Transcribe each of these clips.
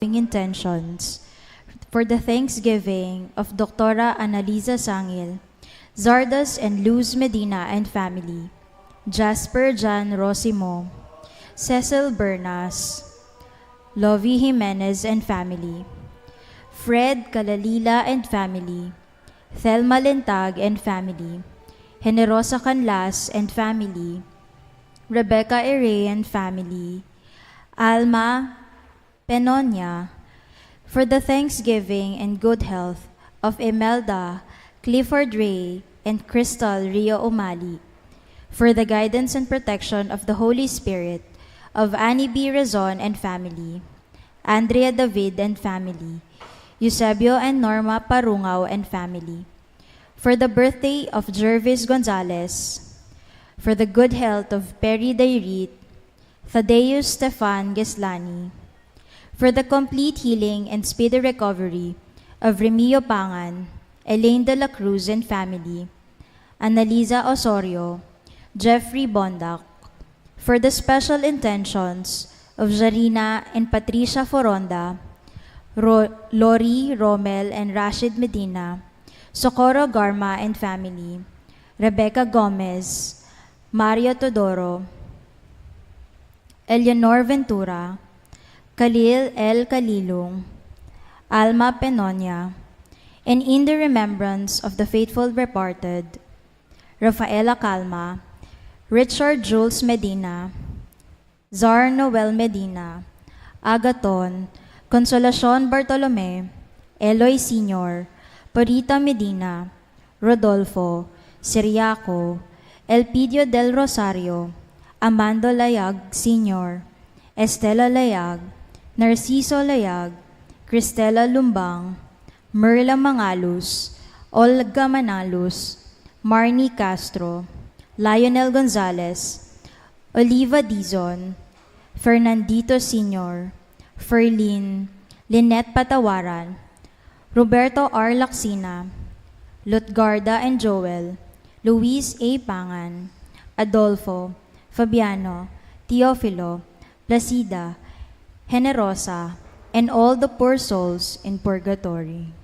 intentions for the Thanksgiving of Dr. Annalisa Sangil, Zardas and Luz Medina and family, Jasper Jan Rosimo, Cecil Bernas, Lovie Jimenez and family, Fred Calalila and family, Thelma Lentag and family, Generosa Canlas and family, Rebecca Ere and family, Alma Penonia, for the thanksgiving and good health of Imelda, Clifford Ray, and Crystal Rio O'Malley, for the guidance and protection of the Holy Spirit of Annie B. Rezon and family, Andrea David and family, Eusebio and Norma Parungaw and family, for the birthday of Jervis Gonzalez, for the good health of Perry Dayrit, Thaddeus Stefan Geslani, for the complete healing and speedy recovery of Remio Pangan, Elaine de la Cruz and family, Annalisa Osorio, Jeffrey Bondak, for the special intentions of Jarina and Patricia Foronda, Lori, Romel, and Rashid Medina, Socorro Garma and family, Rebecca Gomez, Mario Todoro, Eleanor Ventura, Khalil L. Kalilong, Alma Penonia, and in the remembrance of the faithful departed, Rafaela Calma, Richard Jules Medina, Zar Noel Medina, Agaton, Consolacion Bartolome, Eloy Sr., Porita Medina, Rodolfo, Siriaco, Elpidio del Rosario, Amando Layag Sr., Estela Layag, Narciso Layag, Cristela Lumbang, Merla Mangalus, Olga Manalus, Marnie Castro, Lionel Gonzalez, Oliva Dizon, Fernandito Sr., Ferlin, Lynette Patawaran, Roberto R. Lacsina, Lutgarda and Joel, Luis A. Pangan, Adolfo, Fabiano, Teofilo, Placida, Generosa, and all the poor souls in purgatory.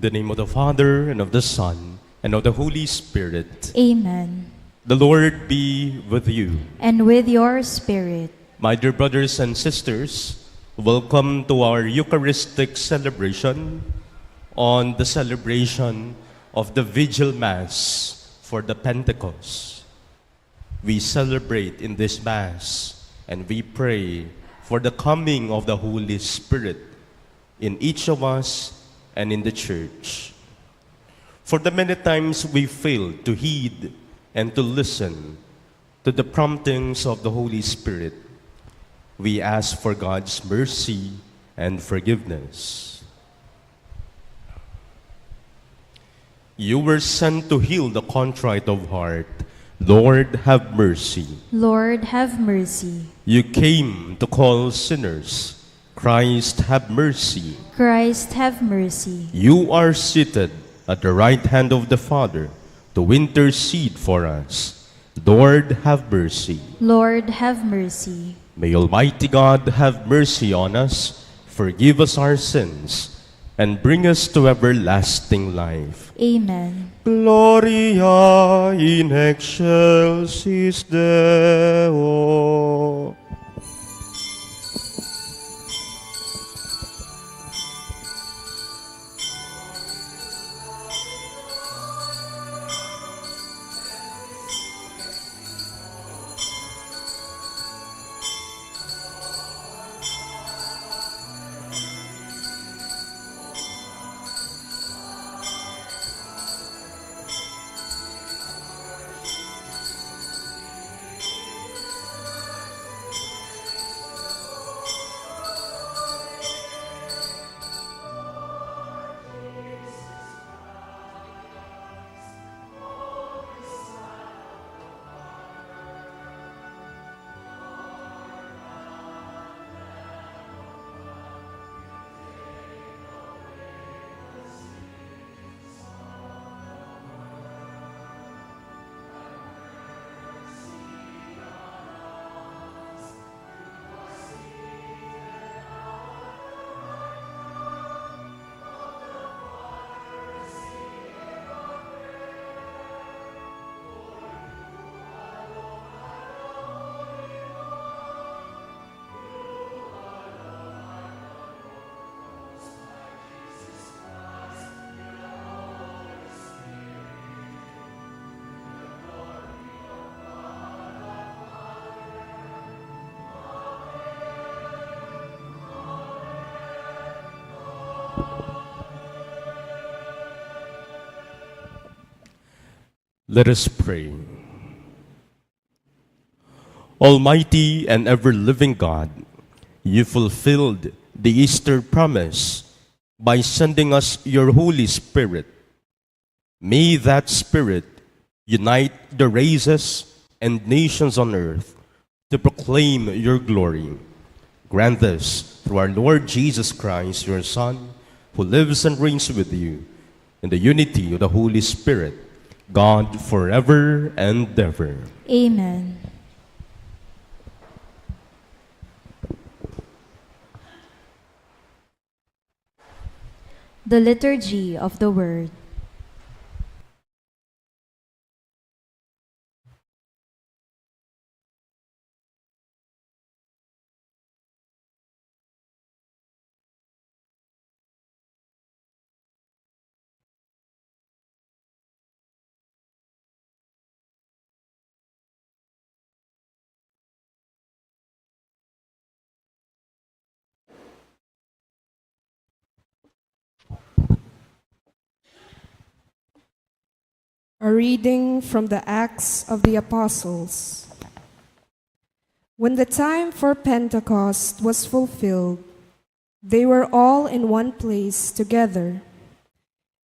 the name of the Father, and of the Son, and of the Holy Spirit. Amen. The Lord be with you. And with your spirit. My dear brothers and sisters, welcome to our Eucharistic celebration on the celebration of the Vigil Mass for the Pentecost. We celebrate in this Mass and we pray for the coming of the Holy Spirit in each of us and in the Church. For the many times we failed to heed and to listen to the promptings of the Holy Spirit, we ask for God's mercy and forgiveness. You were sent to heal the contrite of heart. Lord, have mercy. Lord, have mercy. You came to call sinners. Christ, have mercy. Christ, have mercy. You are seated at the right hand of the Father to intercede for us. Lord, have mercy. Lord, have mercy. May Almighty God have mercy on us, forgive us our sins, and bring us to everlasting life. Amen. Gloria in excelsis Deo. Let us pray. Almighty and ever-living God, you fulfilled the Easter promise by sending us your Holy Spirit. May that Spirit unite the races and nations on earth to proclaim your glory. Grant this through our Lord Jesus Christ, your Son, who lives and reigns with you in the unity of the Holy Spirit, God forever and ever. Amen. The Liturgy of the Word. A reading from the Acts of the Apostles. When the time for Pentecost was fulfilled, they were all in one place together.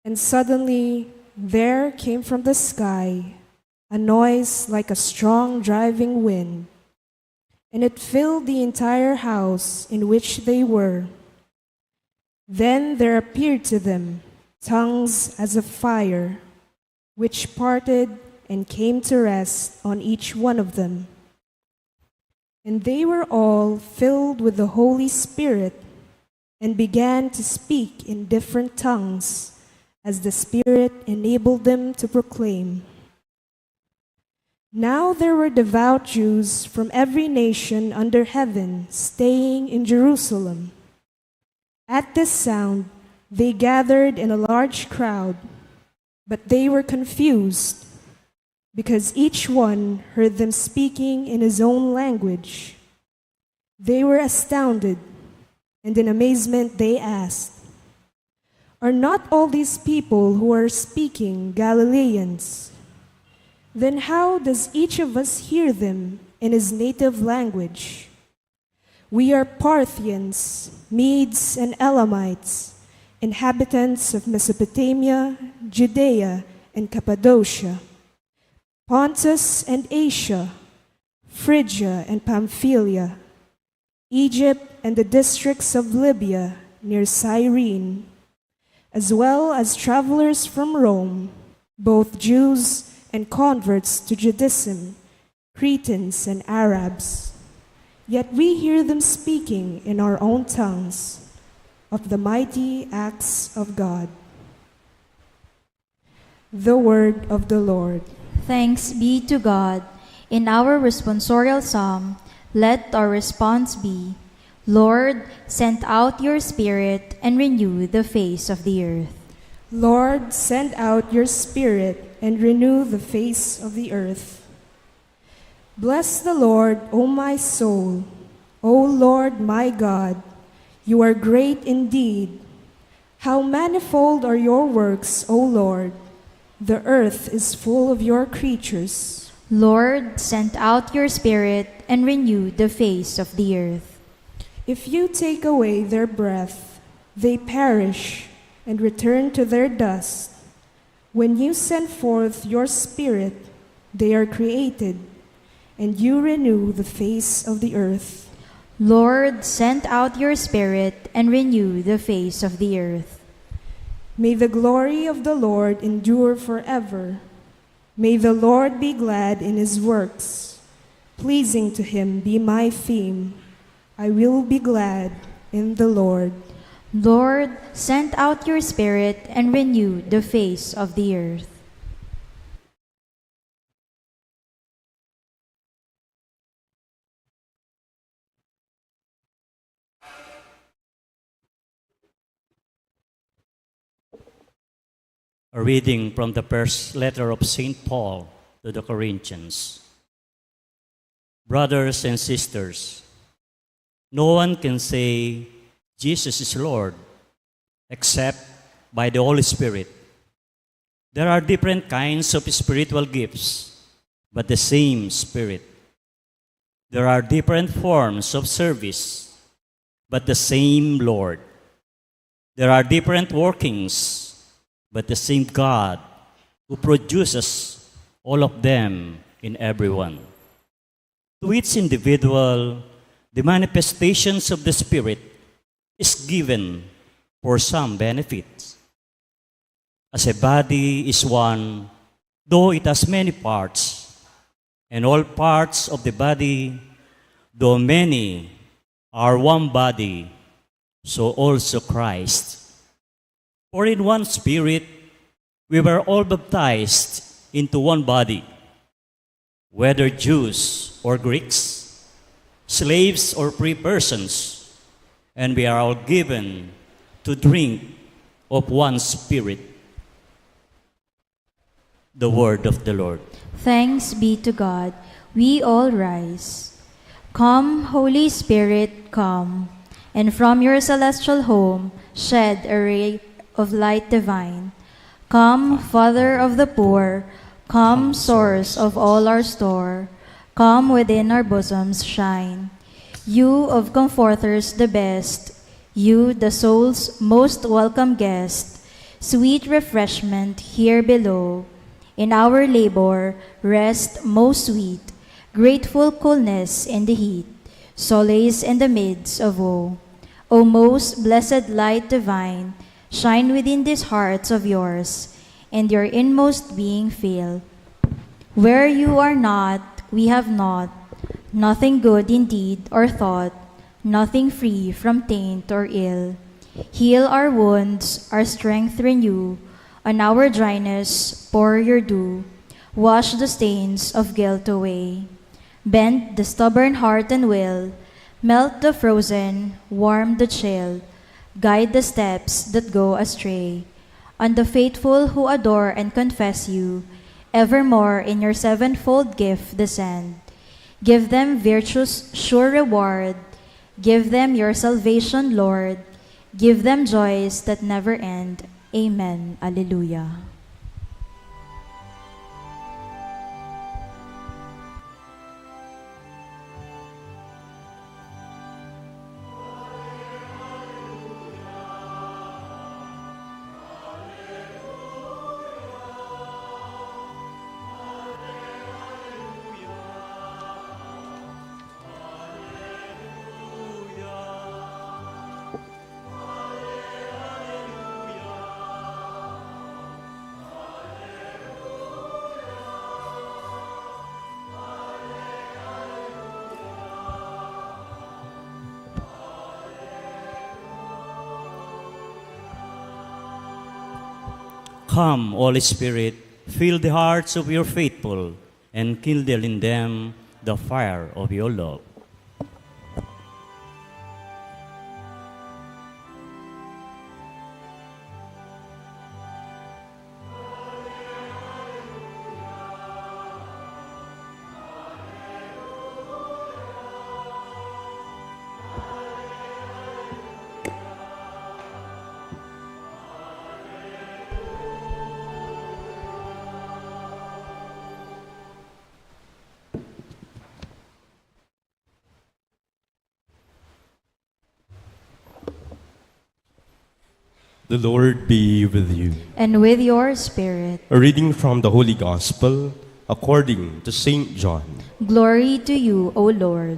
And suddenly there came from the sky a noise like a strong driving wind, and it filled the entire house in which they were. Then there appeared to them tongues as of fire, which parted and came to rest on each one of them. And they were all filled with the Holy Spirit and began to speak in different tongues as the Spirit enabled them to proclaim. Now there were devout Jews from every nation under heaven staying in Jerusalem. At this sound, they gathered in a large crowd, but they were confused because each one heard them speaking in his own language. They were astounded, and in amazement they asked, "Are not all these people who are speaking Galileans? Then how does each of us hear them in his native language? We are Parthians, Medes, and Elamites, inhabitants of Mesopotamia, Judea, and Cappadocia, Pontus and Asia, Phrygia and Pamphylia, Egypt and the districts of Libya near Cyrene, as well as travelers from Rome, both Jews and converts to Judaism, Cretans and Arabs. Yet we hear them speaking in our own tongues of the mighty acts of God." The word of the Lord. Thanks be to God. In our responsorial psalm, let our response be, "Lord, send out your Spirit and renew the face of the earth." Lord, send out your Spirit and renew the face of the earth. Bless the Lord, O my soul. O Lord, my God, you are great indeed. How manifold are your works, O Lord. The earth is full of your creatures. Lord, send out your Spirit and renew the face of the earth. If you take away their breath, they perish and return to their dust. When you send forth your Spirit, they are created, and you renew the face of the earth. Lord, send out your Spirit and renew the face of the earth. May the glory of the Lord endure forever. May the Lord be glad in his works. Pleasing to him be my theme. I will be glad in the Lord. Lord, send out your Spirit and renew the face of the earth. A reading from the first letter of St. Paul to the Corinthians. Brothers and sisters, no one can say Jesus is Lord except by the Holy Spirit. There are different kinds of spiritual gifts, but the same Spirit. There are different forms of service, but the same Lord. There are different workings, but the same God who produces all of them in everyone. To each individual, the manifestations of the Spirit is given for some benefits. As a body is one, though it has many parts, and all parts of the body, though many, are one body, so also Christ. For in one Spirit we were all baptized into one body, whether Jews or Greeks, slaves or free persons, and we are all given to drink of one Spirit. The word of the Lord. Thanks be to God. We all rise. Come, Holy Spirit, come, and from your celestial home shed a ray of light divine. Come, Father of the poor, come, source of all our store, come within our bosoms shine. You of comforters the best, you the soul's most welcome guest, sweet refreshment here below. In our labor, rest most sweet, grateful coolness in the heat, solace in the midst of woe. O most blessed light divine, shine within these hearts of yours, and your inmost being fill. Where you are not, we have not, nothing good in deed or thought, nothing free from taint or ill. Heal our wounds, our strength renew, On our dryness, pour your dew. Wash the stains of guilt away. Bend the stubborn heart and will. Melt the frozen, warm the chill. Guide the steps that go astray. On the faithful who adore and confess you, evermore in your sevenfold gift descend. Give them virtue's sure reward. Give them your salvation, Lord. Give them joys that never end. Amen. Alleluia. Come, Holy Spirit, fill the hearts of your faithful, and kindle in them the fire of your love. The Lord be with you. And with your spirit. A reading from the Holy Gospel according to St. John. Glory to you, O Lord.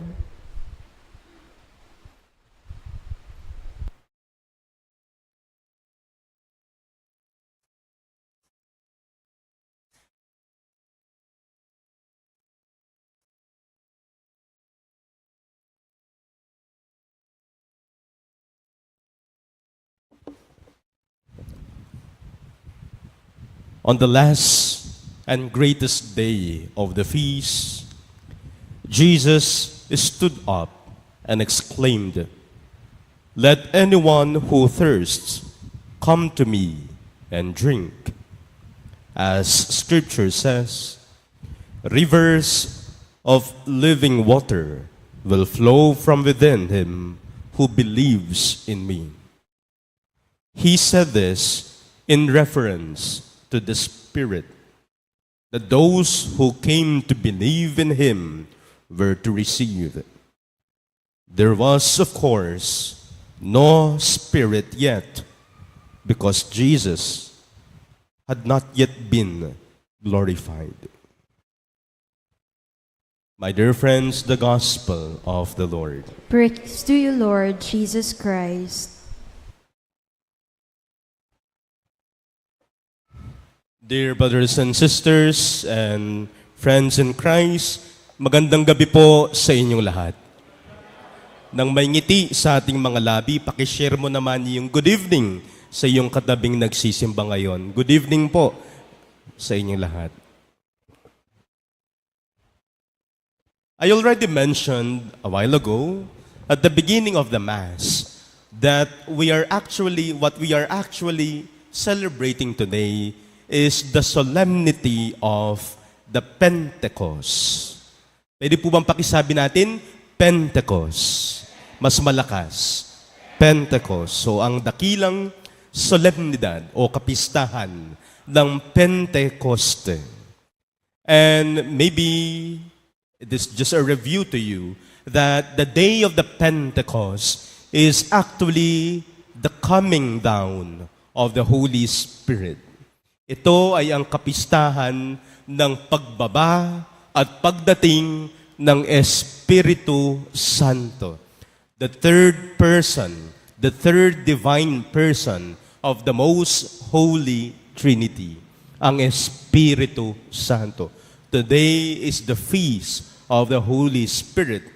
On the last and greatest day of the feast, Jesus stood up and exclaimed, "Let anyone who thirsts come to me and drink." As Scripture says, rivers of living water will flow from within him who believes in me. He said this in reference to the Spirit, that those who came to believe in him were to receive. There was, of course, no Spirit yet, because Jesus had not yet been glorified. My dear friends, the Gospel of the Lord. Praise to you, Lord Jesus Christ. Dear brothers and sisters and friends in Christ, magandang gabi po sa inyong lahat. Nang may ngiti sa ating mga labi, pakishare mo naman yung good evening sa iyong katabing nagsisimba ngayon. Good evening po sa inyong lahat. I already mentioned a while ago at the beginning of the Mass that what we are actually celebrating today is the solemnity of the Pentecost. Pwede po bang pakisabi natin? Pentecost. Mas malakas. Pentecost. So ang dakilang solemnidad o kapistahan ng Pentecoste. And maybe it is just a review to you that the day of the Pentecost is actually the coming down of the Holy Spirit. Ito ay ang kapistahan ng pagbaba at pagdating ng Espiritu Santo. The third person, the third divine person of the most holy Trinity, ang Espiritu Santo. Today is the feast of the Holy Spirit.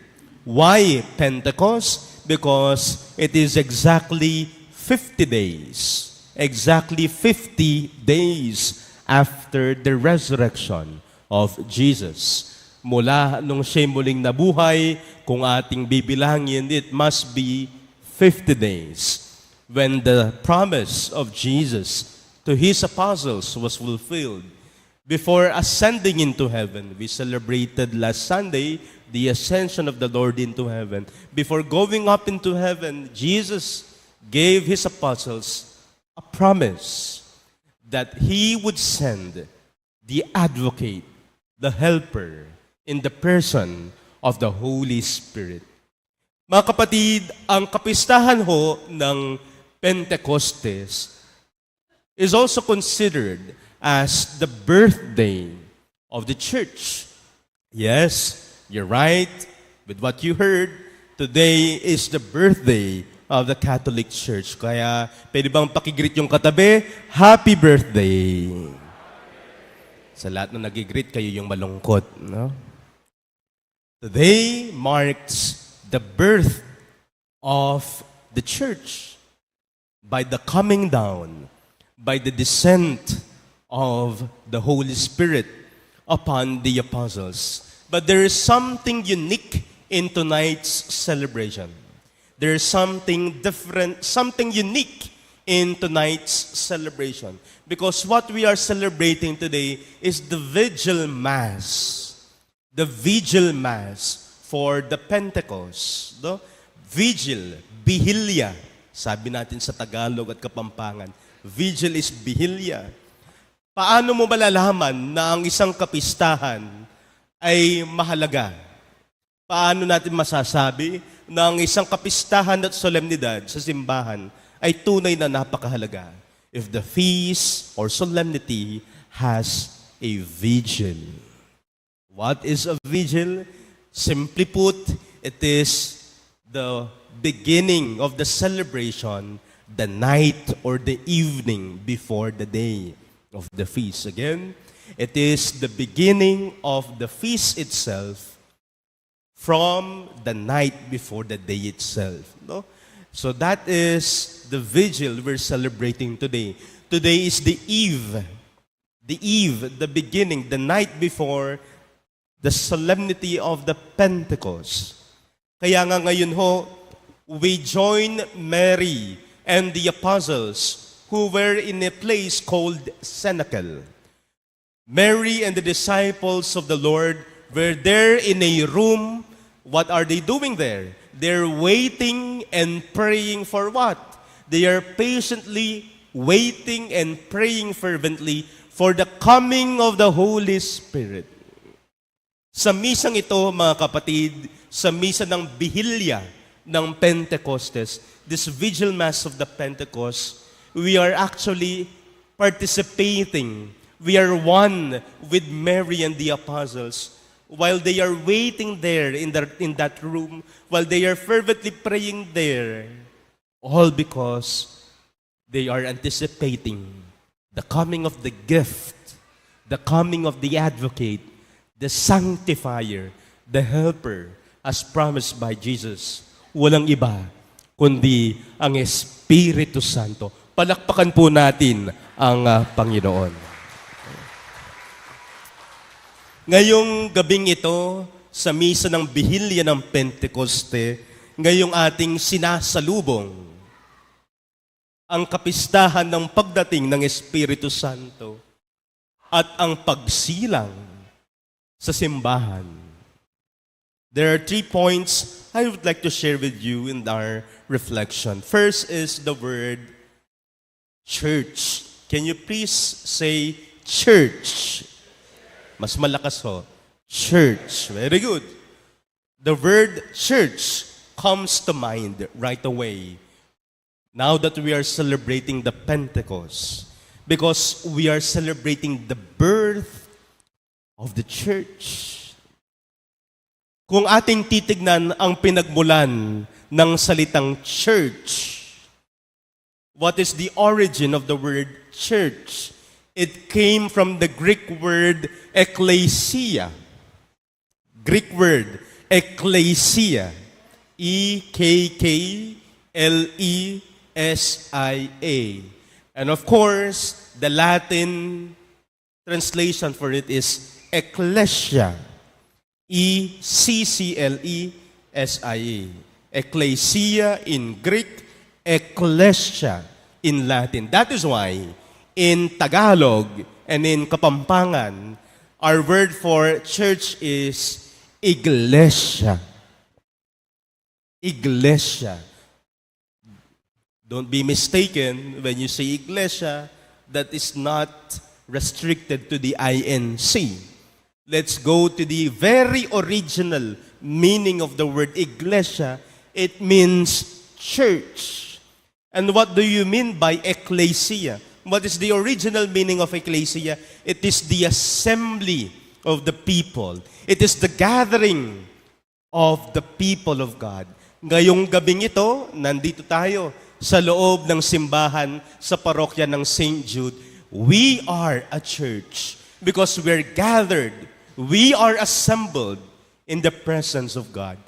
Why Pentecost? Because it is exactly 50 days exactly 50 days after the resurrection of Jesus. Mula nung siya muling nabuhay, kung ating bibilangin, it must be 50 days when the promise of Jesus to his apostles was fulfilled. Before ascending into heaven, we celebrated last Sunday the ascension of the Lord into heaven. Before going up into heaven, Jesus gave his apostles a promise that he would send the advocate, the helper, in the person of the Holy Spirit. Mga kapatid, ang kapistahan ho ng Pentecostes is also considered as the birthday of the church. Yes, you're right with what you heard. Today is the birthday of the Catholic Church. Kaya pwede bang pakigreet yung katabi? Happy birthday! Sa lahat na nagigreet, kayo yung malungkot. No? Today marks the birth of the church by the coming down, by the descent of the Holy Spirit upon the apostles. But there is something unique in tonight's celebration. There is something different, something unique in tonight's celebration. Because what we are celebrating today is the Vigil Mass. The Vigil Mass for the Pentecost. No? Vigil, Bihilya. Sabi natin sa Tagalog at Kapampangan. Vigil is Bihilya. Paano mo malalaman na ang isang kapistahan ay mahalaga? Paano natin masasabi na ang isang kapistahan at solemnidad sa simbahan ay tunay na napakahalaga? If the feast or solemnity has a vigil. What is a vigil? Simply put, it is the beginning of the celebration, the night or the evening before the day of the feast. Again, it is the beginning of the feast itself from the night before the day itself. No? So that is the vigil we're celebrating today. Today is the eve, the beginning, the night before the solemnity of the Pentecost. Kaya nga ngayon ho, we join Mary and the apostles who were in a place called Cenacle. Mary and the disciples of the Lord were there in a room. What are they doing there? They're waiting and praying for what? They are patiently waiting and praying fervently for the coming of the Holy Spirit. Sa misang ito, mga kapatid, sa misa ng Bihilya ng Pentecostes, this Vigil Mass of the Pentecost, we are actually participating. We are one with Mary and the apostles while they are waiting there in that room, while they are fervently praying there, all because they are anticipating the coming of the gift, the coming of the advocate, the sanctifier, the helper, as promised by Jesus. Walang iba kundi ang Espiritu Santo. Palakpakan po natin ang Panginoon. Ngayong gabing ito, sa misa ng Bihilya ng Pentecoste, ngayong ating sinasalubong ang kapistahan ng pagdating ng Espiritu Santo at ang pagsilang sa simbahan. There are 3 points I would like to share with you in our reflection. First is the word church. Can you please say church? Mas malakas ho. Church. Very good. The word church comes to mind right away now that we are celebrating the Pentecost, because we are celebrating the birth of the church. Kung ating titignan ang pinagmulan ng salitang church, what is the origin of the word church? It came from the Greek word ekklesia. Greek word ekklesia. E-K-K-L-E-S-I-A. And of course, the Latin translation for it is ecclesia. E-C-C-L-E-S-I-A. Ecclesia in Greek, ecclesia in Latin. That is why in Tagalog and in Kapampangan, our word for church is iglesia. Iglesia. Don't be mistaken when you say iglesia, that is not restricted to the INC. Let's go to the very original meaning of the word iglesia. It means church. And what do you mean by ecclesia? What is the original meaning of ecclesia? It is the assembly of the people. It is the gathering of the people of God. Ngayong gabing ito, nandito tayo sa loob ng simbahan sa parokya ng St. Jude. We are a church because we're gathered. We are assembled in the presence of God.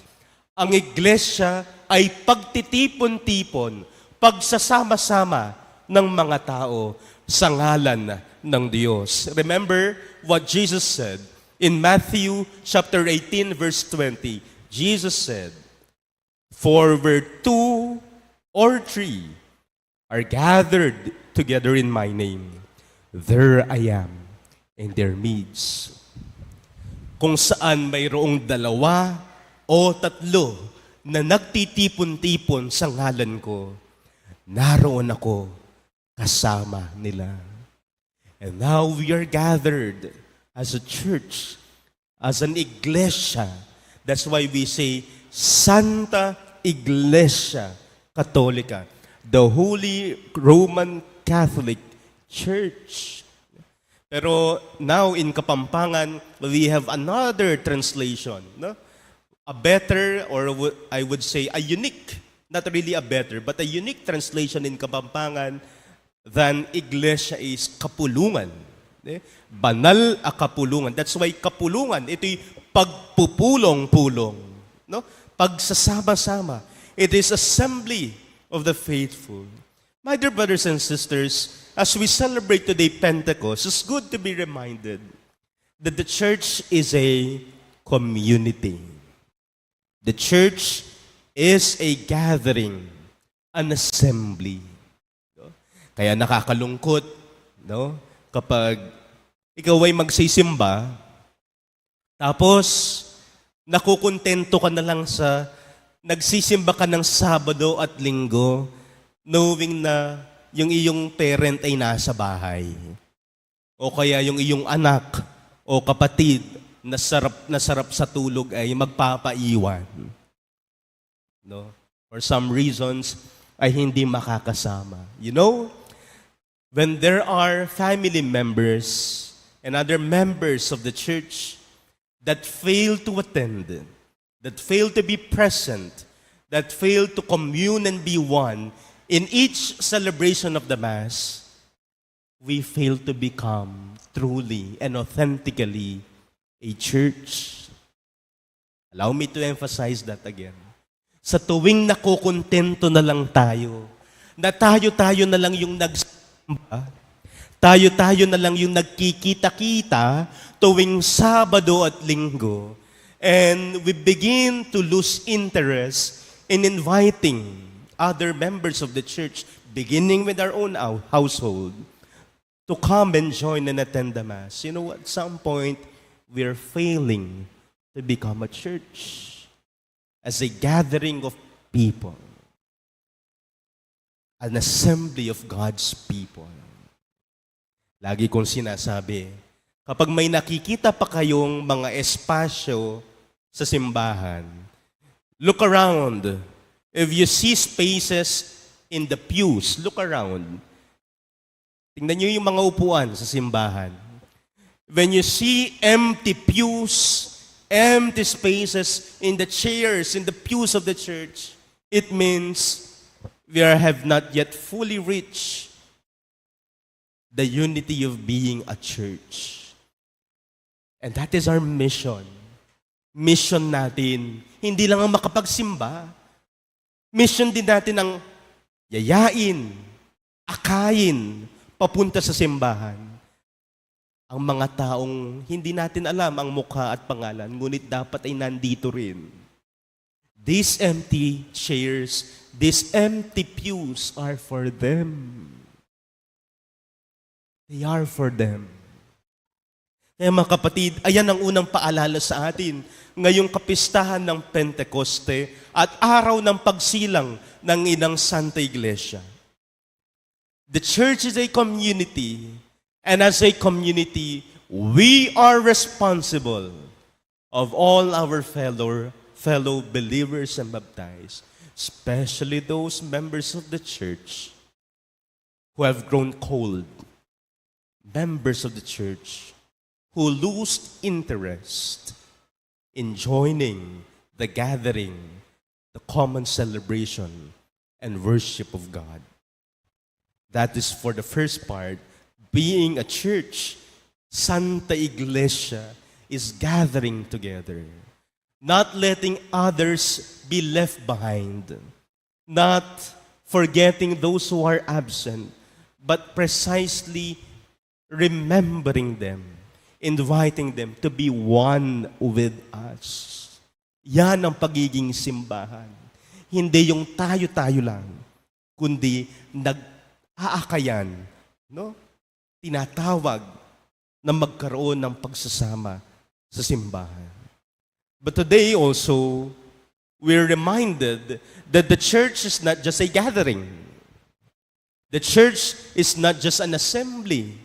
Ang iglesia ay pagtitipon-tipon, pagsasama-sama ng mga tao sa ngalan ng Diyos. Remember what Jesus said in Matthew chapter 18 verse 20. Jesus said, "For where two or three are gathered together in my name, there I am in their midst." Kung saan mayroong dalawa o tatlo na nagtitipon-tipon sa ngalan ko, naroon ako kasama nila. And now we are gathered as a church, as an iglesia. That's why we say, Santa Iglesia Católica, the Holy Roman Catholic Church. Pero now in Kapampangan, we have another translation. No? A better, or I would say a unique, not really a better, but a unique translation in Kapampangan than Iglesia is kapulungan. Banal a kapulungan. That's why kapulungan, ito'y pagpupulong-pulong. No? Pagsasama-sama. It is assembly of the faithful. My dear brothers and sisters, as we celebrate today Pentecost, it's good to be reminded that the church is a community. The church is a gathering, an assembly. Kaya nakakalungkot, no? Kapag ikaw ay magsisimba, tapos nakukontento ka na lang sa nagsisimba ka ng Sabado at Linggo, knowing na yung iyong parent ay nasa bahay. O kaya yung iyong anak o kapatid na sarap sa tulog ay magpapaiwan. No? For some reasons ay hindi makakasama. You know, when there are family members and other members of the church that fail to attend, that fail to be present, that fail to commune and be one in each celebration of the Mass, we fail to become truly and authentically a church. Allow me to emphasize that again. Sa tuwing nakukontento na lang tayo, na tayo-tayo na lang yung nagsimba, tayo-tayo na lang yung nagkikita-kita tuwing Sabado at Linggo, and we begin to lose interest in inviting other members of the church, beginning with our own household, to come and join and attend the Mass. You know, at some point, we are failing to become a church as a gathering of people, an assembly of God's people. Lagi kong sinasabi, kapag may nakikita pa kayong mga espasyo sa simbahan, look around. If you see spaces in the pews, look around. Tingnan niyo yung mga upuan sa simbahan. When you see empty pews, empty spaces in the chairs, in the pews of the church, it means we have not yet fully reached the unity of being a church. And that is our mission. Mission natin, hindi lang ang makapagsimba. Mission din natin ang yayain, akayin papunta sa simbahan ang mga taong hindi natin alam ang mukha at pangalan, ngunit dapat ay nandito rin. These empty chairs, these empty pews are for them. They are for them. Kaya mga kapatid, ayan ang unang paalala sa atin ngayong kapistahan ng Pentecoste at araw ng pagsilang ng Inang Santa Iglesia. The church is a community, and as a community, we are responsible of all our fellow believers and baptized, especially those members of the church who have grown cold, members of the church who lose interest in joining the gathering, the common celebration, and worship of God. That is for the first part. Being a church, Santa Iglesia is gathering together, not letting others be left behind, not forgetting those who are absent, but precisely remembering them, inviting them to be one with us. Yan ang pagiging simbahan. Hindi yung tayo-tayo lang, kundi nag-aakayan, no? Tinatawag na magkaroon ng pagsasama sa simbahan. But today also, we're reminded that the church is not just a gathering. The church is not just an assembly.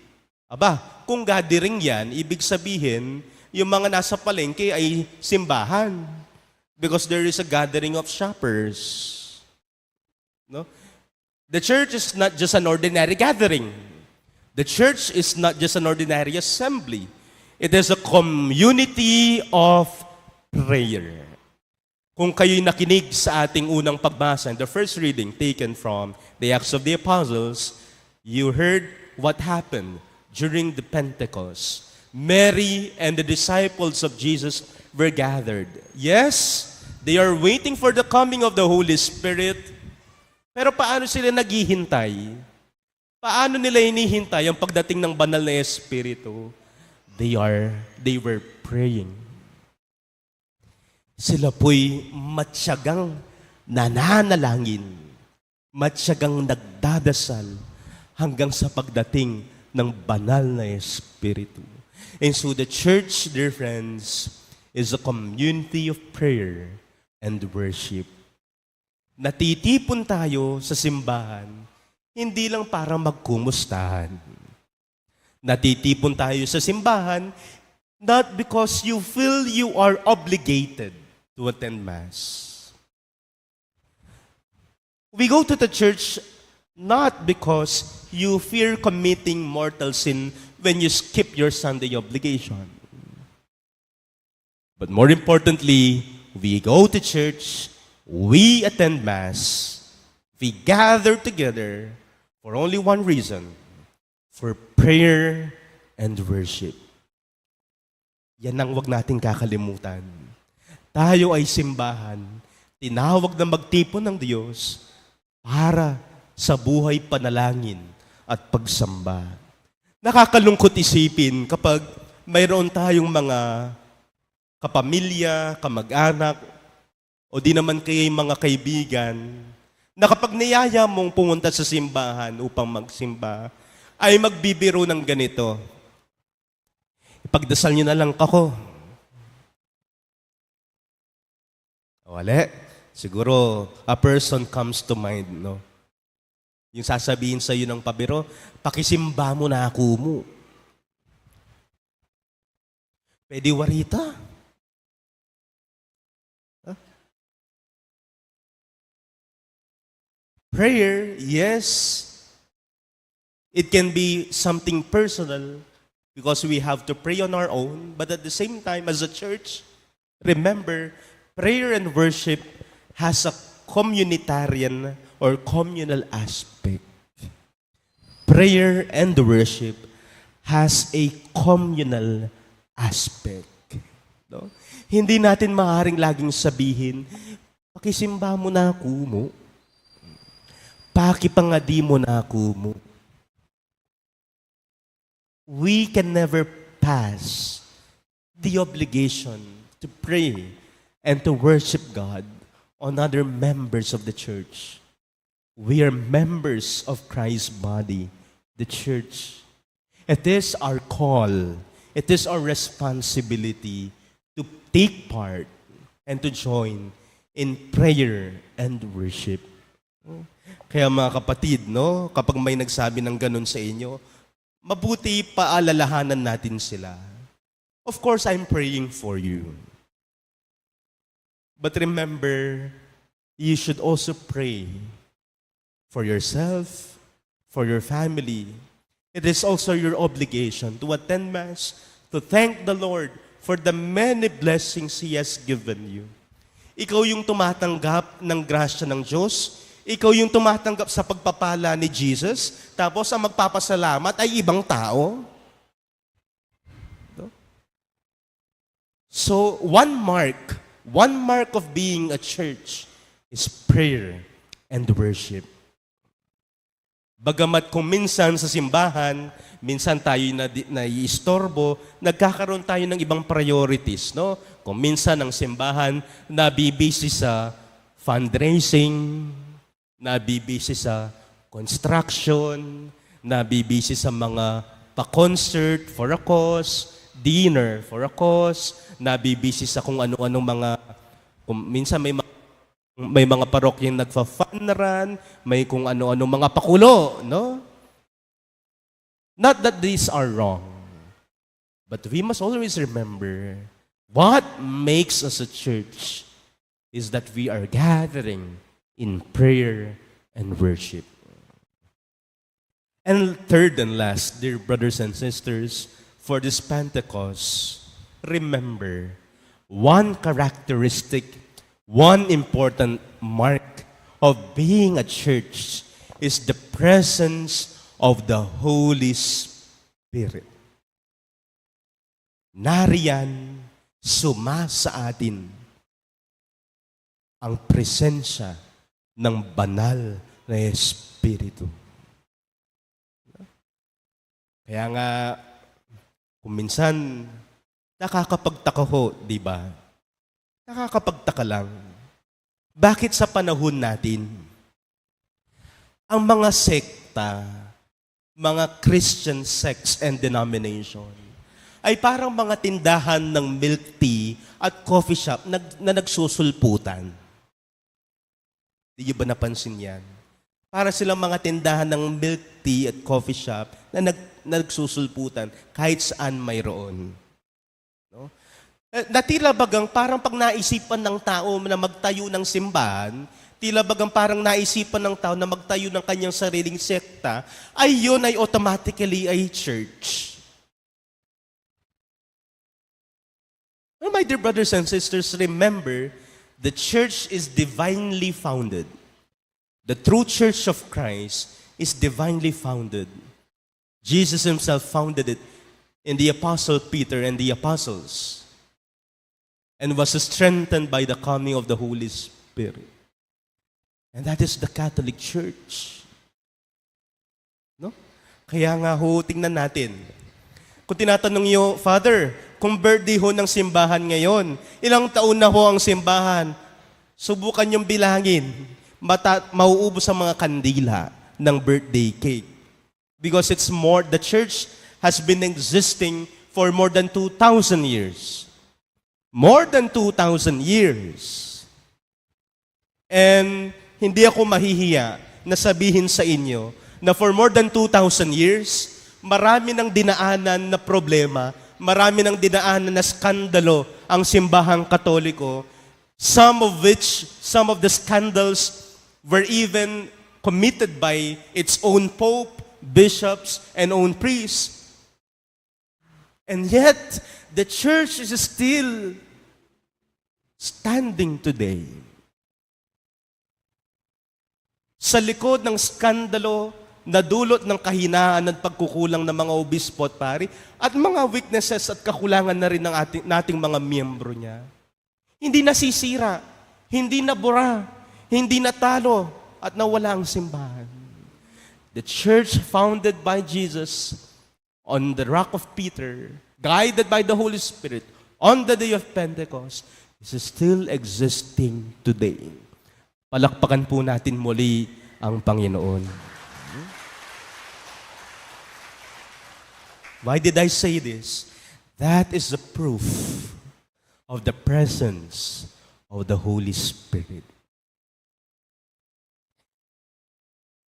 Aba, kung gathering yan, ibig sabihin, yung mga nasa palengke ay simbahan. Because there is a gathering of shoppers. No? The church is not just an ordinary gathering. The church is not just an ordinary assembly. It is a community of prayer. Kung kayo'y nakinig sa ating unang pagbasa, the first reading taken from the Acts of the Apostles, you heard what happened during the Pentecost. Mary and the disciples of Jesus were gathered. Yes, they are waiting for the coming of the Holy Spirit. Pero paano sila naghihintay? Paano nila hinihintay ang pagdating ng banal na Espiritu? They were praying. Sila po'y matyagang nananalangin, matyagang nagdadasal hanggang sa pagdating ng banal na Espiritu. And so the church, dear friends, is a community of prayer and worship. Natitipon tayo sa simbahan, hindi lang para magkumustahan. Natitipon tayo sa simbahan, not because you feel you are obligated to attend Mass. We go to the church not because you fear committing mortal sin when you skip your Sunday obligation. But more importantly, we go to church, we attend Mass, we gather together for only one reason, for prayer and worship. Yan ang wag nating kakalimutan. Tayo ay simbahan, tinawag na magtipon ng Diyos para sa buhay panalangin at pagsamba. Nakakalungkot isipin kapag mayroon tayong mga kapamilya, kamag-anak, o di naman kaya'y mga kaibigan, na kapag niyaya mong pumunta sa simbahan upang magsimba, ay magbibiro ng ganito. Ipagdasal niyo na lang ako. Wala. Siguro, a person comes to mind, no? Yung sasabihin sa iyo ng pabiro, pakisimba mo na ako mo. Pwede warita? Huh? Prayer, yes. It can be something personal because we have to pray on our own. But at the same time, as a church, remember, prayer and worship has a communitarian or communal aspect. Prayer and worship has a communal aspect. No? Hindi natin maaaring laging sabihin, pakisimba mo na ako mo. Pakipangadi mo na ako mo. We can never pass the obligation to pray and to worship God on other members of the church. We are members of Christ's body, the church. It is our call, it is our responsibility to take part and to join in prayer and worship. Kaya mga kapatid, no, kapag may nagsabi ng ganun sa inyo, mabuti paalalahanan natin sila. Of course, I'm praying for you. But remember, you should also pray for yourself, for your family. It is also your obligation to attend Mass, to thank the Lord for the many blessings He has given you. Ikaw yung tumatanggap ng grasya ng Diyos, ikaw yung tumatanggap sa pagpapala ni Jesus, tapos ang magpapasalamat ay ibang tao. So, one mark of being a church is prayer and worship. Bagamat kung minsan sa simbahan, minsan tayo naiistorbo, nagkakaroon tayo ng ibang priorities, no? Kung minsan ang simbahan nabibisi sa fundraising, nabibisi sa construction, nabibisi sa mga pa-concert for a cause, dinner for a cause, nabibisi sa kung ano-anong mga, kung minsan may mga parokya yung nagfa-fun run, may kung ano-ano mga pakulo, no? Not that these are wrong, but we must always remember what makes us a church is that we are gathering in prayer and worship. And third and last, dear brothers and sisters, for this Pentecost, remember one characteristic, one important mark of being a church is the presence of the Holy Spirit. Nariyan, sumasa atin ang presensya ng banal na Espiritu. Kaya nga, kung minsan, nakakapagtaka ho, di ba? Nakakapagtaka lang. Bakit sa panahon natin, ang mga sekta, mga Christian sects and denomination, ay parang mga tindahan ng milk tea at coffee shop na nagsusulputan. Di ba napansin yan? Para silang mga tindahan ng milk tea at coffee shop na nagsusulputan kahit saan mayroon. No? Na tila bagang parang pag naisipan ng tao na magtayo ng simbahan, tila bagang parang naisipan ng tao na magtayo ng kanyang sariling sekta, ay yun ay automatically ay church. Well, my dear brothers and sisters, remember, the church is divinely founded. The true church of Christ is divinely founded. Jesus himself founded it in the Apostle Peter and the apostles, and was strengthened by the coming of the Holy Spirit. And that is the Catholic Church. No? Kaya nga ho, tingnan natin. Kung tinatanong niyo, Father, kung birthday ho ng simbahan ngayon, ilang taon na ho ang simbahan? Subukan niyong bilangin. Mauubos ang mga kandila ng birthday cake. Because it's more, the church has been existing for more than 2,000 years. More than 2,000 years. And hindi ako mahihiya na sabihin sa inyo na for more than 2,000 years, marami ng dinaanan na problema, marami ng dinaanan na skandalo ang simbahang Katoliko, some of the scandals were even committed by its own pope, bishops, and own priests. And yet, the church is still standing today. Sa likod ng skandalo na dulot ng kahinaan at pagkukulang ng mga obispo at pari, at mga weaknesses at kakulangan na rin ng nating mga miyembro niya, hindi nasisira, hindi nabura, hindi natalo, at nawala ang simbahan. The church founded by Jesus on the rock of Peter, guided by the Holy Spirit on the day of Pentecost, is still existing today. Palakpakan po natin muli ang Panginoon. Why did I say this? That is the proof of the presence of the Holy Spirit.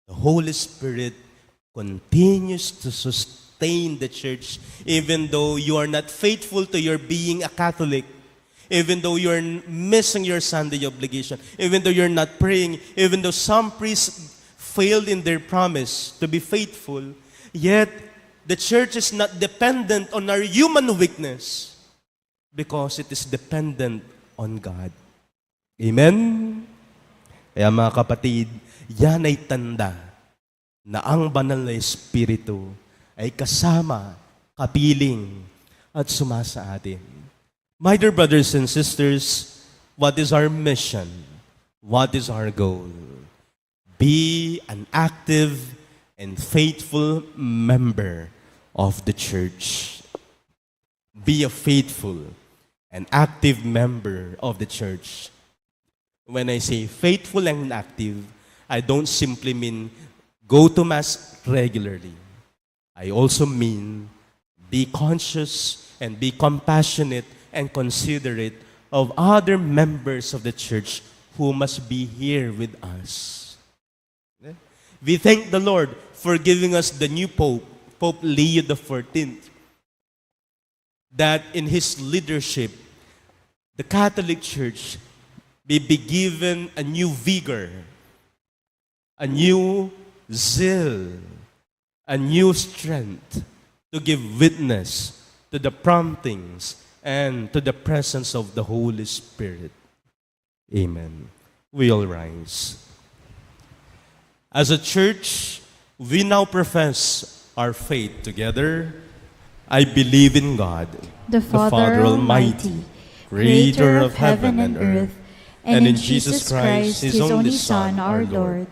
The Holy Spirit continues to sustain the church even though you are not faithful to your being a Catholic, even though you're missing your Sunday obligation, even though you're not praying, even though some priests failed in their promise to be faithful, yet the church is not dependent on our human weakness because it is dependent on God. Amen? Kaya mga kapatid, yan ay tanda na ang banal na Espiritu ay kasama, kapiling, at sumasa atin. My dear brothers and sisters, what is our mission? What is our goal? Be an active and faithful member of the church. Be a faithful and active member of the church. When I say faithful and active, I don't simply mean go to Mass regularly. I also mean be conscious and be compassionate and considerate of other members of the church who must be here with us. We thank the Lord for giving us the new Pope, Pope Leo XIV, that in his leadership, the Catholic Church may be given a new vigor, a new zeal, a new strength to give witness to the promptings and to the presence of the Holy Spirit. Amen. We all rise. As a church, we now profess our faith together. I believe in God, the Father Almighty, creator of heaven and earth, and in Jesus Christ, his only Son, our Lord,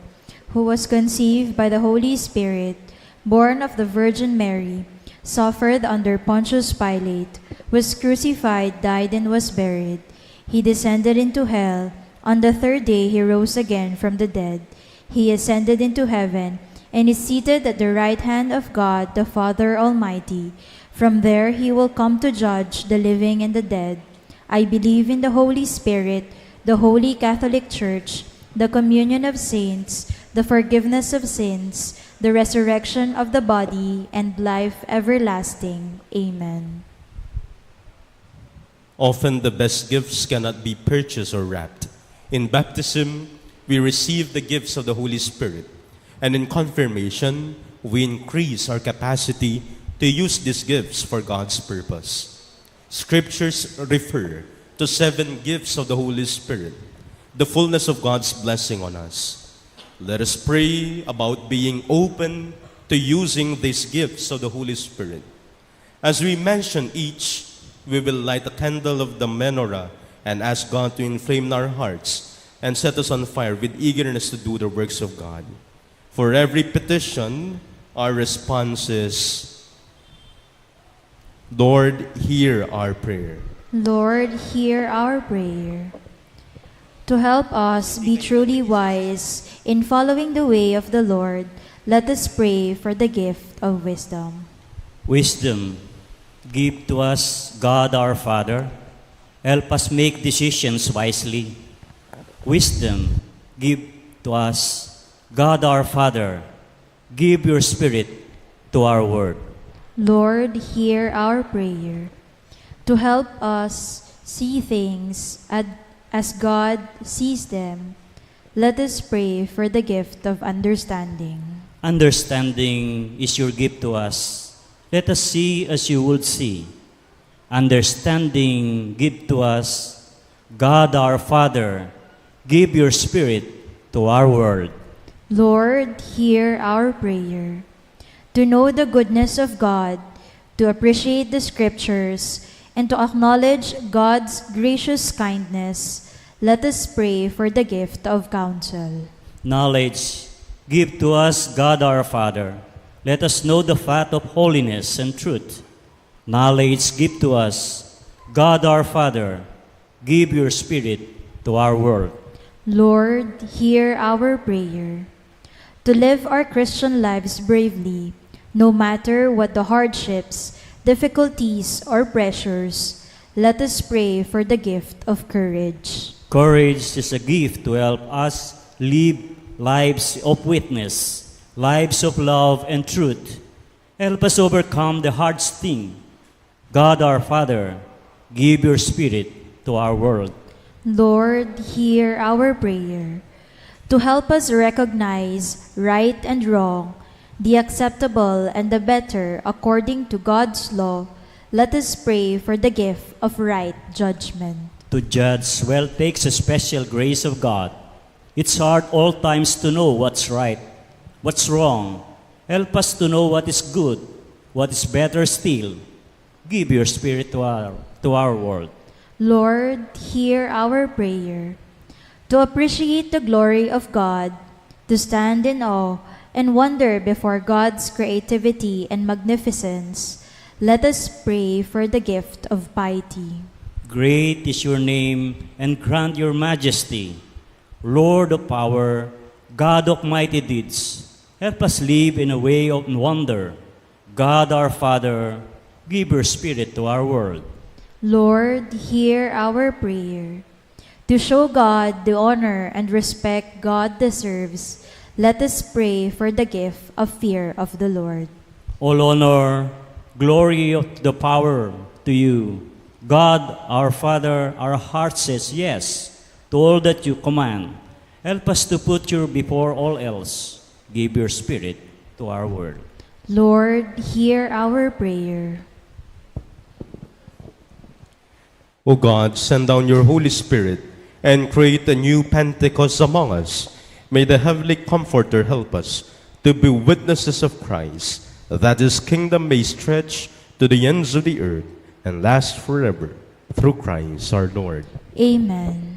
who was conceived by the Holy Spirit, born of the Virgin Mary, suffered under Pontius Pilate, was crucified, died, and was buried. He descended into hell. On the third day he rose again from the dead. He ascended into heaven and is seated at the right hand of God, the Father Almighty. From there he will come to judge the living and the dead. I believe in the Holy Spirit, the Holy Catholic Church, the communion of saints, the forgiveness of sins, the resurrection of the body, and life everlasting. Amen. Often the best gifts cannot be purchased or wrapped. In baptism, we receive the gifts of the Holy Spirit. And in confirmation, we increase our capacity to use these gifts for God's purpose. Scriptures refer to 7 gifts of the Holy Spirit, the fullness of God's blessing on us. Let us pray about being open to using these gifts of the Holy Spirit. As we mention each, we will light a candle of the menorah and ask God to inflame our hearts and set us on fire with eagerness to do the works of God. For every petition, our response is, Lord, hear our prayer. Lord, hear our prayer. To help us be truly wise in following the way of the Lord, let us pray for the gift of wisdom. Wisdom, give to us, God our Father. Help us make decisions wisely. Wisdom, give to us, God our Father. Give your Spirit to our word. Lord, hear our prayer. To help us see things as God sees them, let us pray for the gift of understanding. Understanding is your gift to us. Let us see as you would see. Understanding, give to us, God our Father. Give your Spirit to our world. Lord, hear our prayer. To know the goodness of God, to appreciate the Scriptures, and to acknowledge God's gracious kindness, let us pray for the gift of counsel. Knowledge, give to us God our Father. Let us know the path of holiness and truth. Knowledge, give to us God our Father. Give your Spirit to our world. Lord, hear our prayer. To live our Christian lives bravely, no matter what the hardships, difficulties, or pressures, let us pray for the gift of courage. Courage is a gift to help us live lives of witness, lives of love and truth. Help us overcome the hardest thing. God our Father, give your Spirit to our world. Lord, hear our prayer. To help us recognize right and wrong, the acceptable and the better according to God's law, let us pray for the gift of right judgment. To judge well takes a special grace of God. It's hard all times to know what's right, what's wrong. Help us to know what is good, what is better still. Give your Spirit to our world. Lord, hear our prayer. To appreciate the glory of God, to stand in awe and wonder before God's creativity and magnificence, let us pray for the gift of piety. Great is your name, and grant your majesty. Lord of power, God of mighty deeds, help us live in a way of wonder. God our Father, give your Spirit to our world. Lord, hear our prayer. To show God the honor and respect God deserves, let us pray for the gift of fear of the Lord. All honor, glory of the power to you. God, our Father, our heart says yes to all that you command. Help us to put you before all else. Give your Spirit to our world. Lord, hear our prayer. O God, send down your Holy Spirit and create a new Pentecost among us. May the Heavenly Comforter help us to be witnesses of Christ, that His kingdom may stretch to the ends of the earth and last forever, through Christ our Lord. Amen.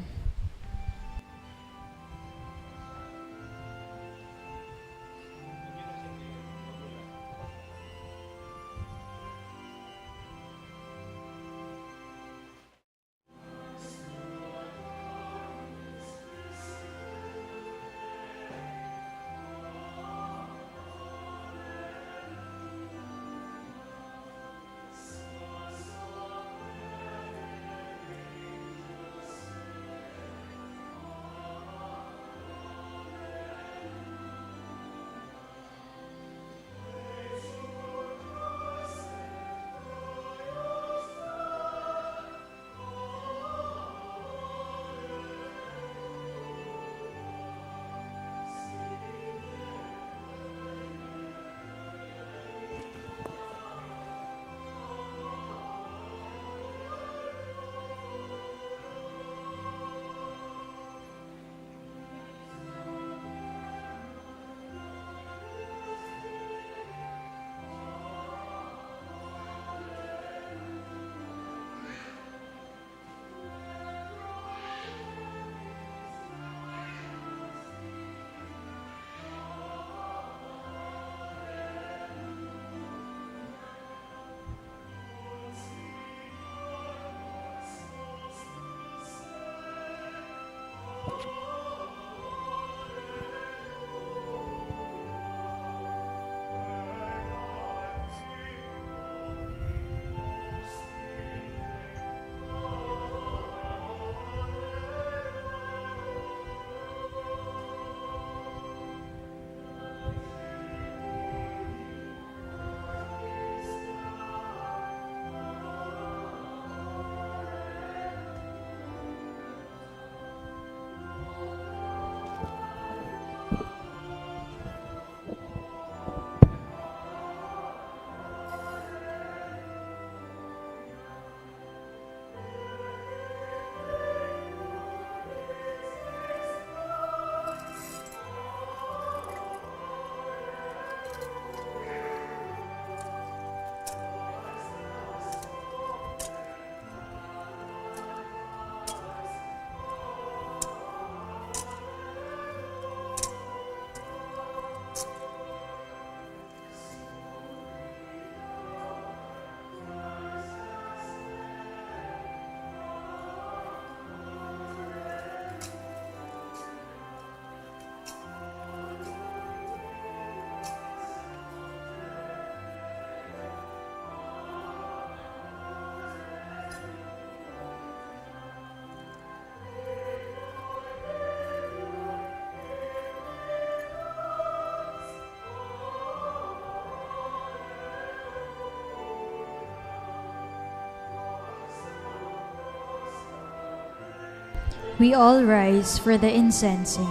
We all rise for the incensing.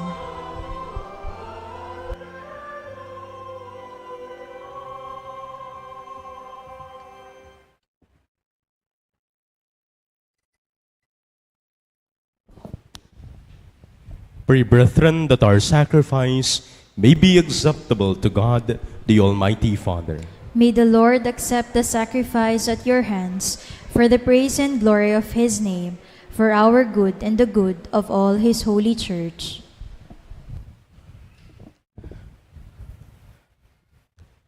Pray, brethren, that our sacrifice may be acceptable to God, the Almighty Father. May the Lord accept the sacrifice at your hands for the praise and glory of his name, for our good and the good of all his holy church.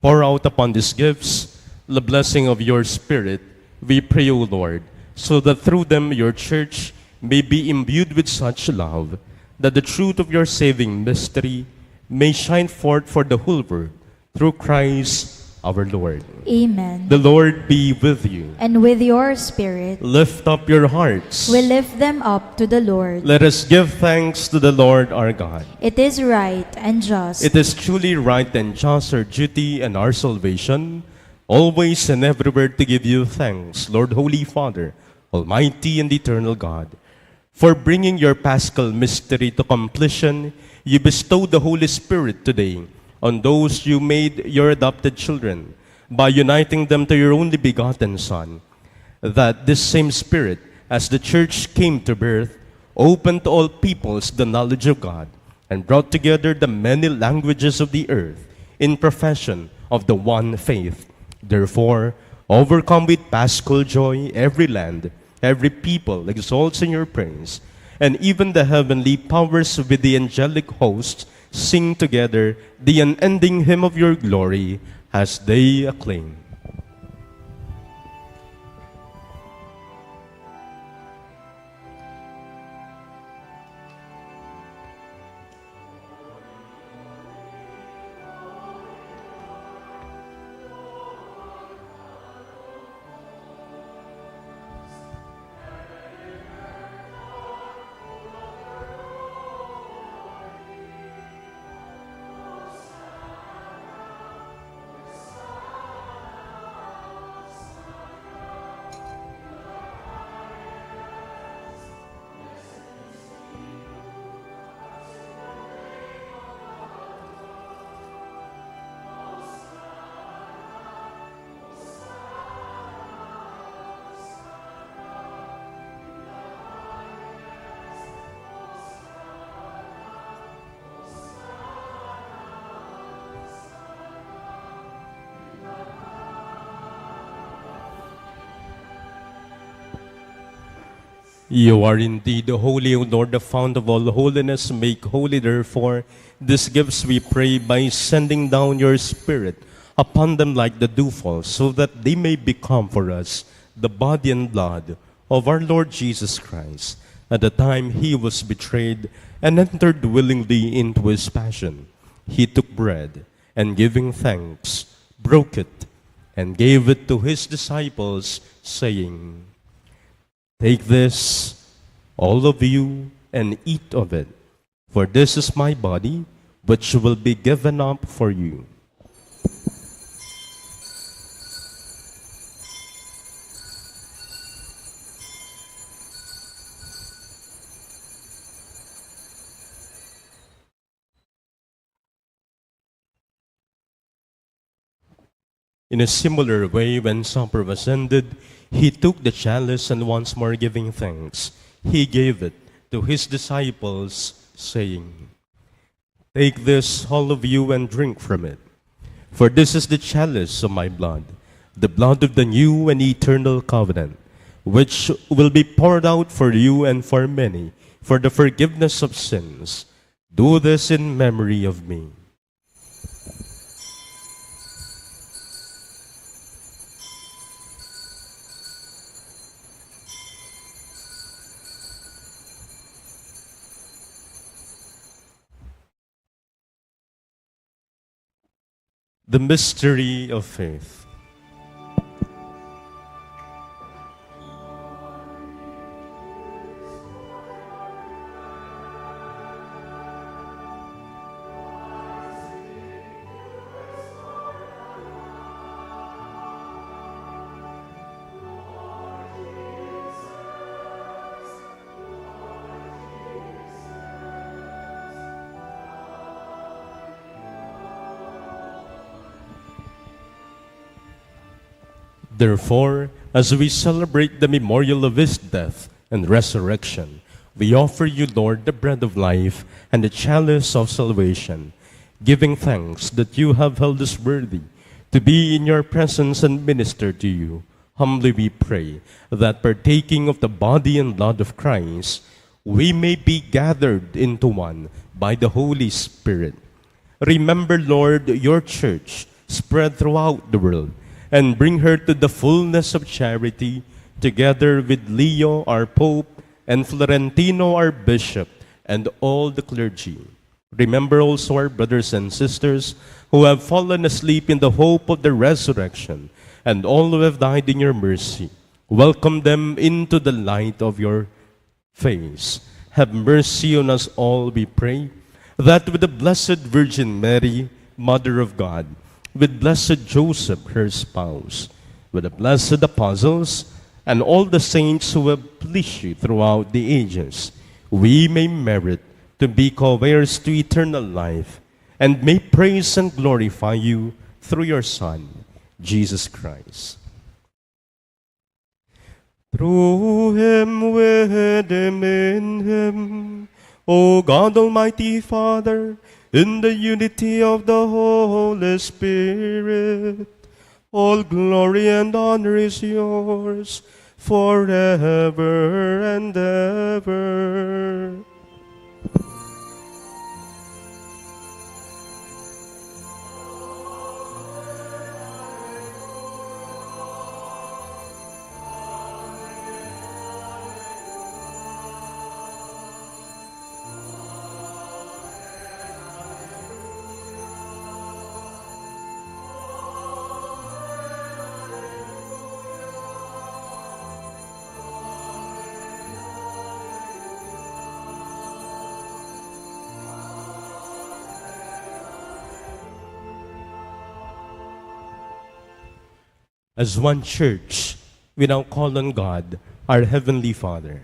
Pour out upon these gifts the blessing of your Spirit, we pray, O Lord, so that through them your church may be imbued with such love, that the truth of your saving mystery may shine forth for the whole world, through Christ our Lord. Amen. The Lord be with you. And with your spirit, Lift up your hearts. we lift them up to the Lord. Let us give thanks to the Lord our God. It is right and just. It is truly right and just, our duty and our salvation, always and everywhere to give you thanks, Lord, Holy Father, Almighty and eternal God. For bringing your Paschal mystery to completion, you bestowed the Holy Spirit today on those you made your adopted children, by uniting them to your only begotten Son, that this same Spirit, as the Church came to birth, opened to all peoples the knowledge of God, and brought together the many languages of the earth in profession of the one faith. Therefore, overcome with paschal joy, every land, every people exalts in your praise, and even the heavenly powers with the angelic hosts sing together the unending hymn of your glory as they acclaim. You are indeed holy, O Lord, the fount of all holiness. Make holy, therefore, these gifts, we pray, by sending down your Spirit upon them like the dewfall, so that they may become for us the body and blood of our Lord Jesus Christ. At the time he was betrayed and entered willingly into his passion, he took bread, and giving thanks, broke it, and gave it to his disciples, saying, "Take this, all of you, and eat of it, for this is my body, which will be given up for you." In a similar way, when supper was ended, he took the chalice, and once more giving thanks, he gave it to his disciples, saying, "Take this, all of you, and drink from it. For this is the chalice of my blood, the blood of the new and eternal covenant, which will be poured out for you and for many, for the forgiveness of sins. Do this in memory of me." The mystery of faith. Therefore, as we celebrate the memorial of his death and resurrection, we offer you, Lord, the bread of life and the chalice of salvation, giving thanks that you have held us worthy to be in your presence and minister to you. Humbly we pray that partaking of the body and blood of Christ, we may be gathered into one by the Holy Spirit. Remember, Lord, your church spread throughout the world, and bring her to the fullness of charity, together with Leo, our Pope, and Florentino, our Bishop, and all the clergy. Remember also our brothers and sisters who have fallen asleep in the hope of the resurrection, and all who have died in your mercy. Welcome them into the light of your face. Have mercy on us all, we pray, that with the Blessed Virgin Mary, Mother of God, with blessed Joseph, her spouse, with the blessed apostles, and all the saints who have pleased you throughout the ages, we may merit to be co-heirs to eternal life, and may praise and glorify you through your Son, Jesus Christ. Through him, with him, in him, O God Almighty Father, in the unity of the Holy Spirit, all glory and honor is yours forever and ever. As one church, we now call on God, our Heavenly Father.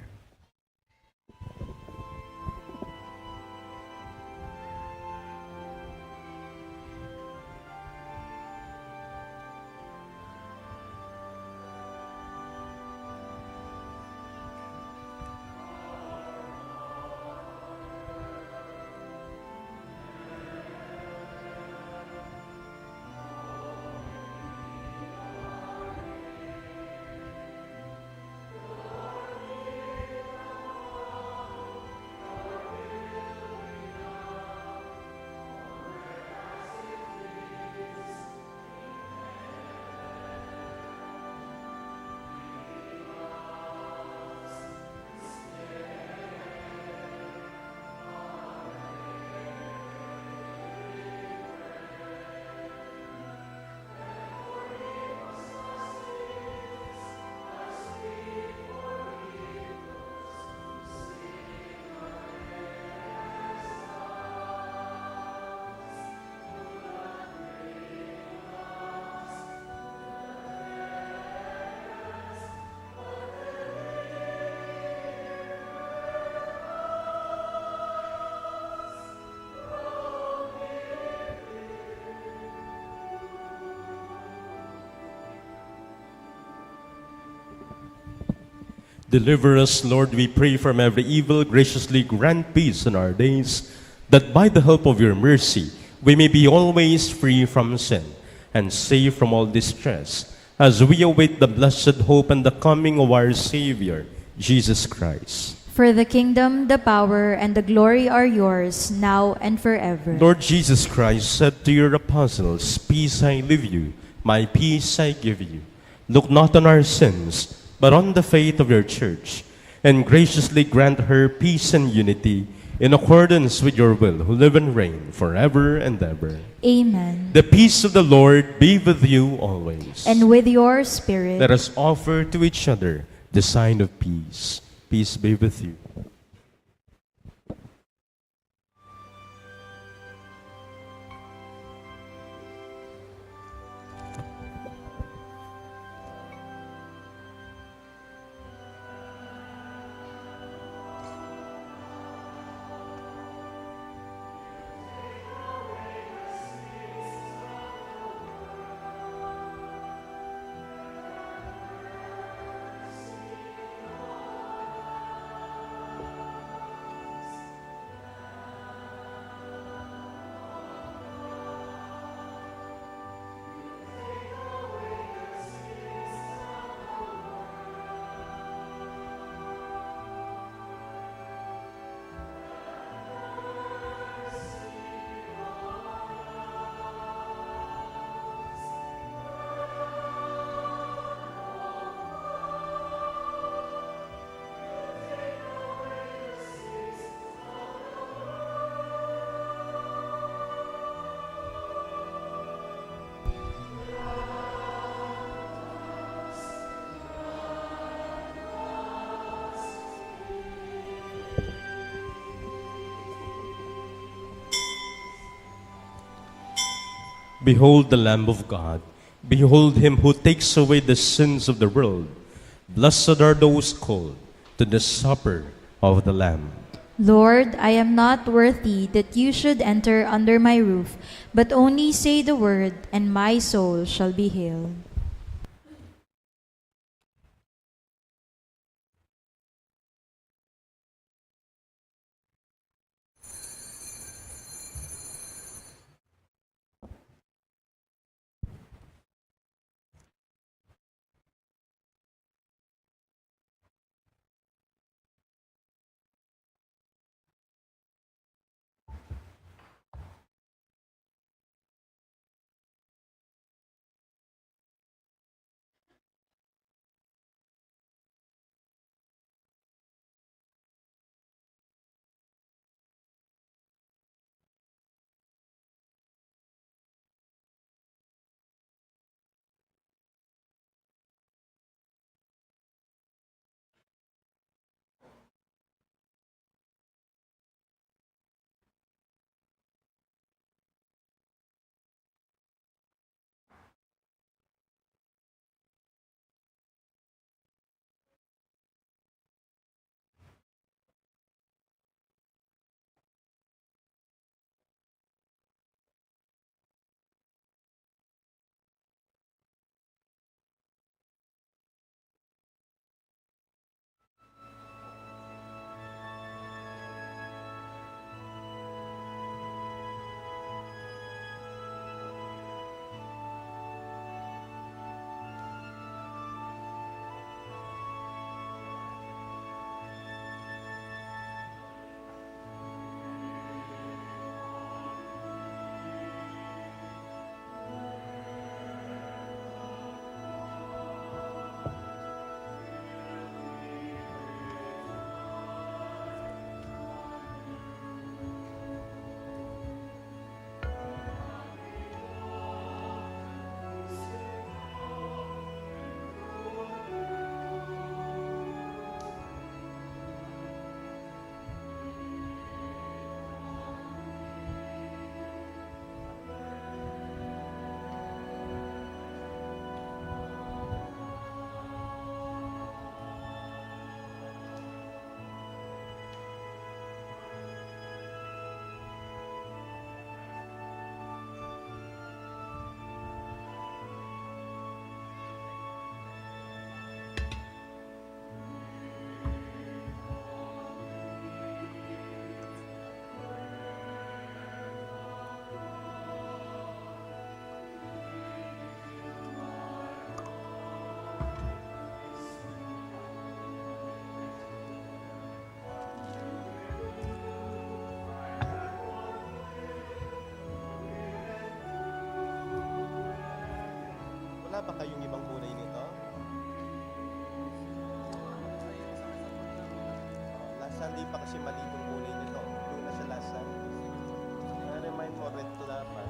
Deliver us, Lord, we pray, from every evil. Graciously grant peace in our days, that by the help of your mercy we may be always free from sin and safe from all distress, as we await the blessed hope and the coming of our Savior, Jesus Christ. For the kingdom, the power, and the glory are yours, now and forever. Lord Jesus Christ said to your apostles, "Peace I leave you, my peace I give you. Look not on our sins, but on the faith of your church, and graciously grant her peace and unity in accordance with your will, who live and reign forever and ever." Amen. The peace of the Lord be with you always. And with your spirit. Let us offer to each other the sign of peace. Peace be with you. Behold the Lamb of God. Behold him who takes away the sins of the world. Blessed are those called to the supper of the Lamb. Lord, I am not worthy that you should enter under my roof, but only say the word, and my soul shall be healed. Wala ba kayong ibang kulay nito? Last Sunday pa kasi mali yung kulay nito. Doon na sa last Sunday. Na-remind mo, red to dapat.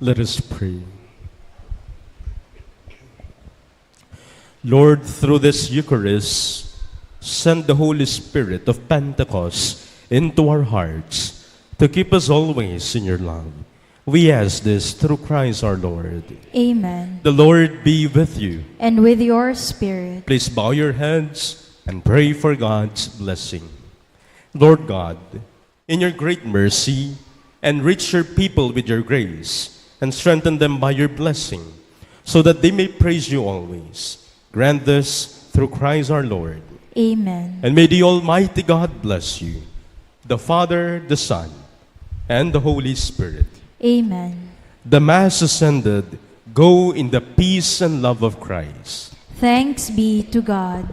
Let us pray. Lord, through this Eucharist, send the Holy Spirit of Pentecost into our hearts to keep us always in your love. We ask this through Christ our Lord. Amen. The Lord be with you. And with your spirit. Please bow your heads and pray for God's blessing. Lord God, in your great mercy, enrich your people with your grace and strengthen them by your blessing, so that they may praise you always. Grant this through Christ our Lord. Amen. And may the Almighty God bless you, the Father, the Son, and the Holy Spirit. Amen. The Mass ascended. Go in the peace and love of Christ. Thanks be to God.